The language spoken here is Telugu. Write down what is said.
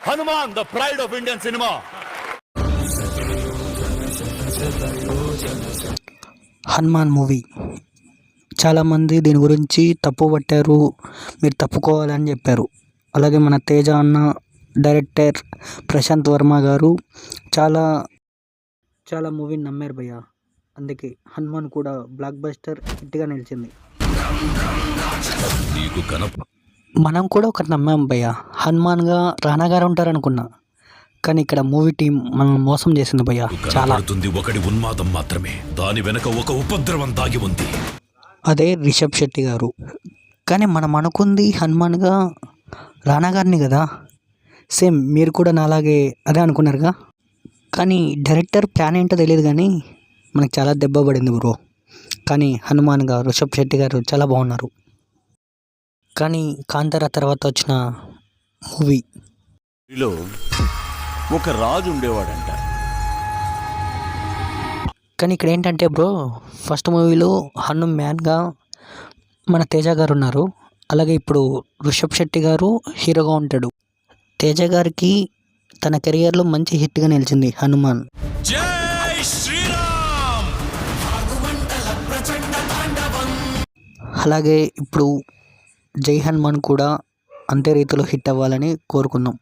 Hanuman the pride of Indian cinema. Hanuman movie చాలామంది దీని గురించి తప్పు పట్టారు, మీరు తప్పుకోవాలని చెప్పారు. అలాగే మన తేజ అన్న, డైరెక్టర్ ప్రశాంత్ వర్మ గారు చాలా చాలా మూవీని నమ్మారు భయ్య. అందుకే హనుమాన్ కూడా బ్లాక్ బస్టర్ హిట్గా నిలిచింది. మనం కూడా ఒకటి నమ్మాం భయ్య, హనుమాన్గా రానా గారు ఉంటారనుకున్నా. కానీ ఇక్కడ మూవీ టీం మనం మోసం చేసింది భయ్య. చాలా ఒకటి ఉన్మాదం మాత్రమే, దాని వెనక ఒక ఉపద్రవం దాగి ఉంది. అదే రిషబ్ శెట్టి గారు. కానీ మనం అనుకుంది హనుమాన్గా రానా గారిని కదా. సేమ్ మీరు కూడా నాలాగే అదే అనుకున్నారుగా. కానీ డైరెక్టర్ ప్లాన్ ఏంటో తెలియదు, కానీ మనకు చాలా దెబ్బ పడింది బ్రో. కానీ హనుమాన్గా రిషబ్ శెట్టి గారు చాలా బాగున్నారు. కానీ కాంతారా తర్వాత వచ్చిన మూవీలో ఒక రాజు ఉండేవాడంట. కానీ ఇక్కడ ఏంటంటే బ్రో, ఫస్ట్ మూవీలో హనుమాన్గా మన తేజ గారు ఉన్నారు. అలాగే ఇప్పుడు రిషబ్ శెట్టి గారు హీరోగా ఉంటాడు. తేజ గారికి తన కెరియర్లో మంచి హిట్గా నిలిచింది హనుమాన్. జై శ్రీరామ్. అలాగే ఇప్పుడు జై హనుమాన్ కూడా అంతే రీతిలో హిట్ అవ్వాలని కోరుకుందాం.